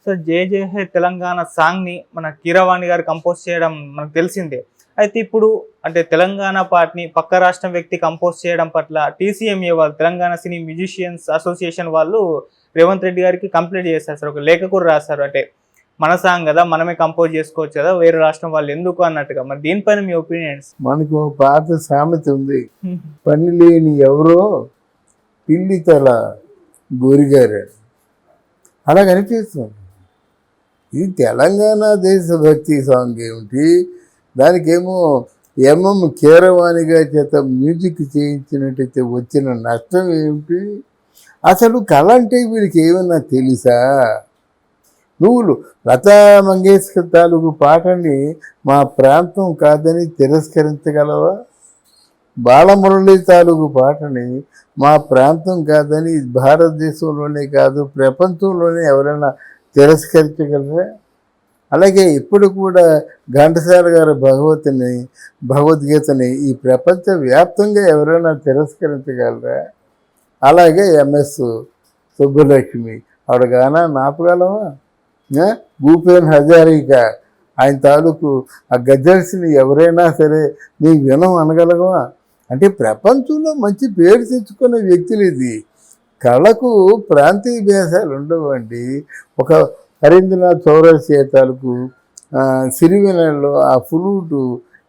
So జే జే హే తెలంగాణ సాంగ్ని మన కీరవాణి గారు కంపోజ్ చేయడం మనకు తెలిసిందే. అయితే ఇప్పుడు అంటే తెలంగాణ పాటని పక్క రాష్ట్రం వ్యక్తి కంపోజ్ చేయడం పట్ల టీసీఎంఏ వాళ్ళు, తెలంగాణ సినీ మ్యూజిషియన్స్ అసోసియేషన్ వాళ్ళు రేవంత్ రెడ్డి గారికి కంప్లైంట్ చేశారు సార్. ఒక లేఖ కూడా రాశారు. అంటే మన సాంగ్ కదా, మనమే కంపోజ్ చేసుకోవచ్చు కదా, వేరే రాష్ట్రం వాళ్ళు ఎందుకు అన్నట్టుగా. మరి దీనిపైన మీ ఒపీనియన్స్? మనకు పాత సామెత ఉంది, పని లేని ఎవరో పిల్లి తల గోరిగారు. అలా కనిపిస్తుంది. ఇది తెలంగాణ దేశభక్తి సాంగ్ ఏమిటి, దానికేమో ఎంఎం కీరవాణి గారి చేత మ్యూజిక్ చేయించినట్టయితే వచ్చిన నష్టం ఏమిటి? అసలు కళ అంటే వీడికి ఏమన్నా తెలుసా? నువ్వు లతా మంగేష్కర్ తాలూకు పాటని మా ప్రాంతం కాదని తిరస్కరించగలవా? బాలమురళి తాలూకు పాటని మా ప్రాంతం కాదని భారతదేశంలోనే కాదు ప్రపంచంలోనే ఎవరైనా తిరస్కరించగలరా? అలాగే ఇప్పుడు కూడా ఘంటసాల గారి భగవద్గీతని ఈ ప్రపంచ వ్యాప్తంగా ఎవరైనా తిరస్కరించగలరా? అలాగే ఎంఎస్ సుబ్బలక్ష్మి ఆవిడ గానా నాపగలవా? భూపేన్ హజారికా ఆయన తాలూకు ఆ గజల్స్ని ఎవరైనా సరే నీ వినం అనగలవా? అంటే ప్రపంచంలో మంచి పేరు తెచ్చుకున్న వ్యక్తులు. ఇది కళకు ప్రాంతీయ భేదాలు ఉండవండి. ఒక హరీంద్రనాథ్ చౌరసియా తాలూకు సిరివెనల్లో ఆ ఫ్లూటు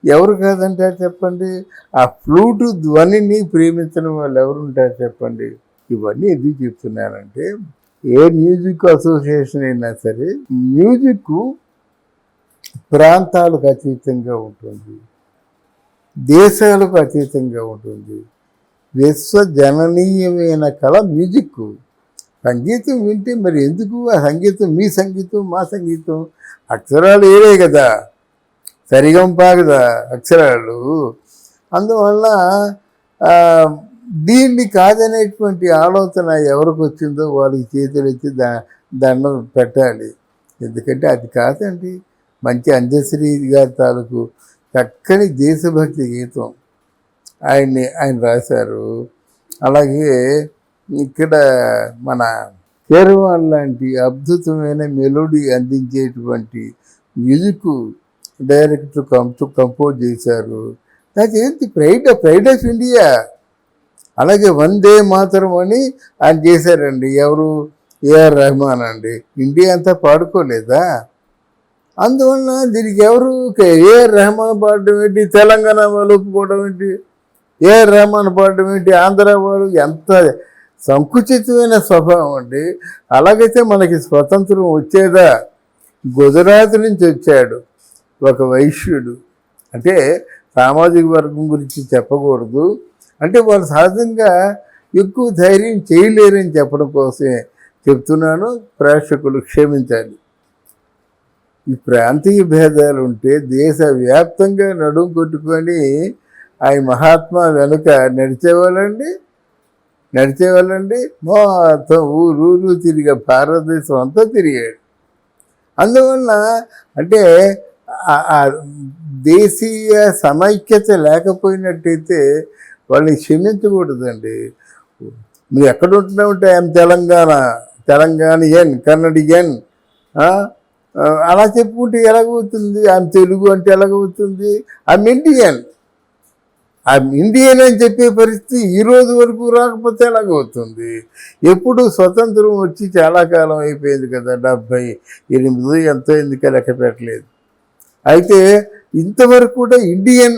ఎవరు కాదంటారు చెప్పండి? ఆ ఫ్లూటు ధ్వనిని ప్రేమించిన వాళ్ళు ఎవరు ఉంటారు చెప్పండి? ఇవన్నీ ఎందుకు చెప్తున్నానంటే, ఏ మ్యూజిక్ అసోసియేషన్ అయినా సరే మ్యూజిక్ ప్రాంతాలకు అతీతంగా ఉంటుంది, దేశాలకు అతీతంగా ఉంటుంది. విశ్వజననీయమైన కళ మ్యూజిక్. సంగీతం వింటే మరి ఎందుకు ఆ సంగీతం, మీ సంగీతం మా సంగీతం అక్షరాలు ఏవే కదా, సరిగంపా కదా అక్షరాలు. అందువల్ల దీన్ని కాదనేటువంటి ఆలోచన ఎవరికి వచ్చిందో వాళ్ళకి చేతులు ఎత్తి దండం పెట్టాలి. ఎందుకంటే అది కాదండి. మంచి అందశ్రీ గారి తాలూకు చక్కని దేశభక్తి గీతం ఆయన రాశారు. అలాగే ఇక్కడ మన కీరవాణి లాంటి అద్భుతమైన మెలోడీ అందించేటువంటి మ్యూజిక్ డైరెక్టర్ కంపోజ్ చేశారు. అదేంటి ప్రైడ్ ఆఫ్ ఇండియా. అలాగే వందే మాతరం అని ఆయన చేశారండి. ఎవరు? ఏఆర్ రెహమాన్ అండి. ఇండియా అంతా పాడుకోలేదా? అందువలన దీనికి ఎవరు? ఏఆర్ రెహమాన్ పాడడం ఏంటి, తెలంగాణ వాళ్ళు ఒప్పుకోవడం ఏంటి, ఏఆర్ రెహమాన్ పాడడం ఏంటి, ఆంధ్ర వాళ్ళు? ఎంత సంకుచితమైన స్వభావం అండి. అలాగైతే మనకి స్వతంత్రం వచ్చేదా? గుజరాత్ నుంచి వచ్చాడు ఒక వైశ్యుడు. అంటే సామాజిక వర్గం గురించి చెప్పకూడదు, అంటే వాళ్ళు సహజంగా ఎక్కువ ధైర్యం చేయలేరని చెప్పడం కోసమే చెప్తున్నాను. ప్రేక్షకులు క్షమించాలి. ఈ ప్రాంతీయ భేదాలు ఉంటే దేశవ్యాప్తంగా నడుం కొట్టుకొని ఆయన మహాత్మా వెనుక నడిచేవాళ్ళండి. మొత్తం ఊరు తిరిగా భారతదేశం అంతా తిరిగాడు. అందువల్ల అంటే దేశీయ సమైక్యత లేకపోయినట్టయితే వాళ్ళని క్షమించకూడదండి. మీరు ఎక్కడ ఉంటున్నామంటే ఐఎమ్ తెలంగాణియన్, కన్నడియన్ అలా చెప్పుకుంటే ఎలాగవుతుంది? ఐఎమ్ తెలుగు అంటే ఎలాగవుతుంది? ఐఎమ్ ఇండియన్ అని చెప్పే పరిస్థితి ఈ రోజు వరకు రాకపోతే ఎలాగవుతుంది? ఎప్పుడు స్వతంత్రం వచ్చి చాలా కాలం అయిపోయింది కదా, 78 ఎంతో ఎందుకు లెక్క పెట్టలేదు. అయితే ఇంతవరకు కూడా ఇండియన్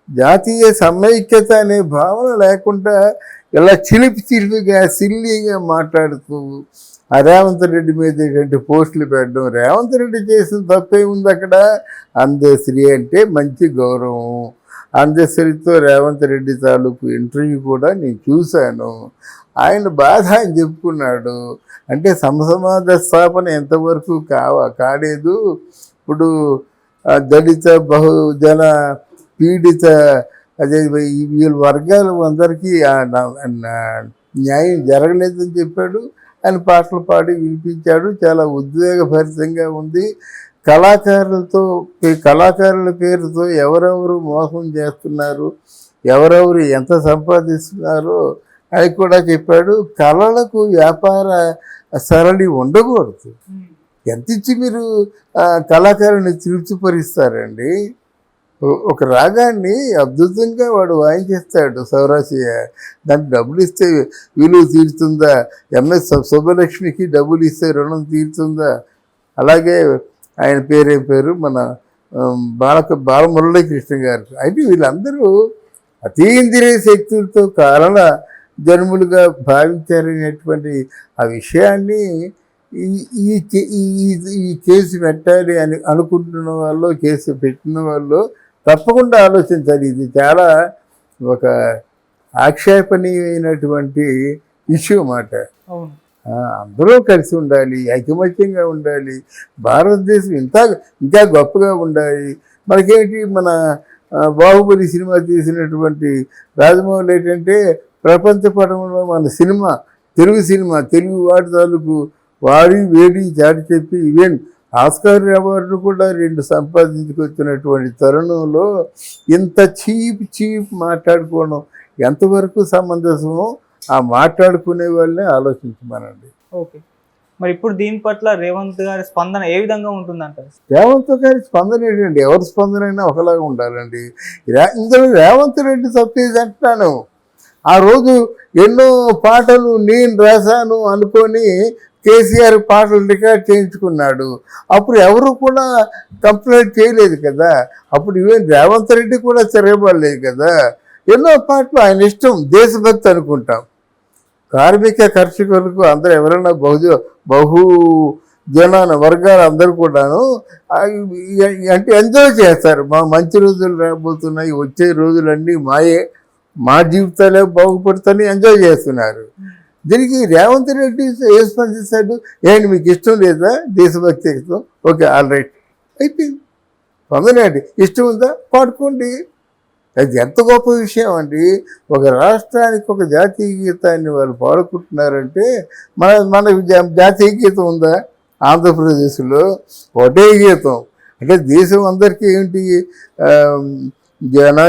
జాతీయ సమైక్యత అనే భావన లేకుండా ఇలా చిలిపిగా సిల్లీగా మాట్లాడుతూ ఆ రేవంత్ రెడ్డి మీద ఏంటంటే పోస్టులు పెట్టడం. రేవంత్ రెడ్డి చేసిన తప్పే ఉంది అక్కడ? అందశ్రీ అంటే మంచి గౌరవం. అందశ్రీతో రేవంత్ రెడ్డి తాలూకు ఇంటర్వ్యూ కూడా నేను చూశాను. ఆయన బాధ ఆయన చెప్పుకున్నాడు. అంటే సమసమాజ స్థాపన ఎంతవరకు కాలేదు. ఇప్పుడు దళిత బహుజన పీడిత అదే వీళ్ళ వర్గాలు అందరికీ న్యాయం జరగలేదని చెప్పాడు. ఆయన పాటలు పాడి వినిపించాడు. చాలా ఉద్వేగభరితంగా ఉంది. కళాకారుల పేరుతో ఎవరెవరు మోసం చేస్తున్నారు, ఎవరెవరు ఎంత సంపాదిస్తున్నారో అది కూడా చెప్పాడు. కళలకు వ్యాపార సరళి ఉండకూడదు. ఎంత ఇచ్చి మీరు కళాకారుని తృప్తిపరుస్తారండి? ఒక రాగాన్ని అద్భుతంగా వాడు వాయించేస్తాడు సౌరాశయ. దానికి డబ్బులు ఇస్తే విలువ తీరుతుందా? ఎంఎస్ సుబ్బలక్ష్మికి డబ్బులు ఇస్తే రుణం తీరుతుందా? అలాగే ఆయన పేరేం పేరు, మన బాలమురళీకృష్ణ గారు. అయితే వీళ్ళందరూ అతీంద్రియ శక్తులతో కారణ జన్ములుగా భావించారనేటువంటి ఆ విషయాన్ని ఈ కేసు పెట్టాలి అని అనుకుంటున్న వాళ్ళు, కేసు పెట్టిన వాళ్ళు తప్పకుండా ఆలోచించాలి. ఇది చాలా ఒక ఆక్షేపణీయమైనటువంటి ఇష్యూ అన్నమాట. అవును. అందరూ కలిసి ఉండాలి, ఐకమత్యంగా ఉండాలి, భారతదేశం ఇంకా గొప్పగా ఉండాలి. మనకేంటి, మన బాహుబలి సినిమా తీసినటువంటి రాజమౌళి ఏంటంటే ప్రపంచ పటంలో మన సినిమా, తెలుగు వాడి తాలూకు వాడి వేడి చాటి చెప్పి ఈవెన్ ఆస్కార్ అవార్డు కూడా 2 సంపాదించుకొచ్చినటువంటి తరుణంలో ఇంత చీప్ మాట్లాడుకోవడం ఎంతవరకు సమంజసమో ఆ మాట్లాడుకునే వాళ్ళనే ఆలోచించమనండి. ఓకే. మరి ఇప్పుడు దీని పట్ల రేవంత్ గారి స్పందన ఏ విధంగా ఉంటుందంటారు? రేవంత్ గారి స్పందన ఏంటండి? ఎవరి స్పందన అయినా ఒకలాగా ఉండాలండి. ఇందులో రేవంత్ రెడ్డి తప్పేది అంటున్నాను. ఆ రోజు ఎన్నో పాటలు నేను రాశాను అనుకొని కేసీఆర్ పాటలు రికార్డ్ చేయించుకున్నాడు. అప్పుడు ఎవరు కూడా కంప్లైంట్ చేయలేదు కదా. అప్పుడు ఈవెన్ రేవంత్ రెడ్డి కూడా తిరగబడలేదు కదా. ఎన్నో పాటలు ఆయన ఇష్టం, దేశభక్తి అనుకుంటాం. కార్మిక కర్షకులకు అందరూ ఎవరైనా బహు జనాన వర్గాలు అందరూ కూడాను అంటే ఎంజాయ్ చేస్తారు. మంచి రోజులు రాబోతున్నాయి, వచ్చే రోజులన్నీ మా జీవితాలే బాగుపడుతాయని ఎంజాయ్ చేస్తున్నారు. దీనికి రేవంత్ రెడ్డి ఏ స్పందిస్తాడు? ఏంటి మీకు ఇష్టం లేదా దేశభక్తితో? ఓకే, ఆల్ రైట్, అయిపోయింది. పొందనండి, ఇష్టం ఉందా పాడుకోండి. అది ఎంత గొప్ప విషయం అండి. ఒక రాష్ట్రానికి ఒక జాతీయ గీతాన్ని వాళ్ళు పాడుకుంటున్నారంటే మన జాతీయ గీతం ఉందా? ఆంధ్రప్రదేశ్లో ఒకటే గీతం. అంటే దేశం అందరికీ ఏంటి, జన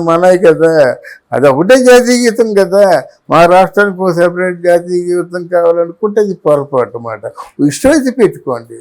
మనయ్ కదా, అది ఒకటే జాతీయ గీతం కదా. మా రాష్ట్రానికి ఒక సెపరేట్ జాతీయ గీతం కావాలనుకుంటే అది పొరపాటు అన్నమాట. ఇష్టమైతే పెట్టుకోండి.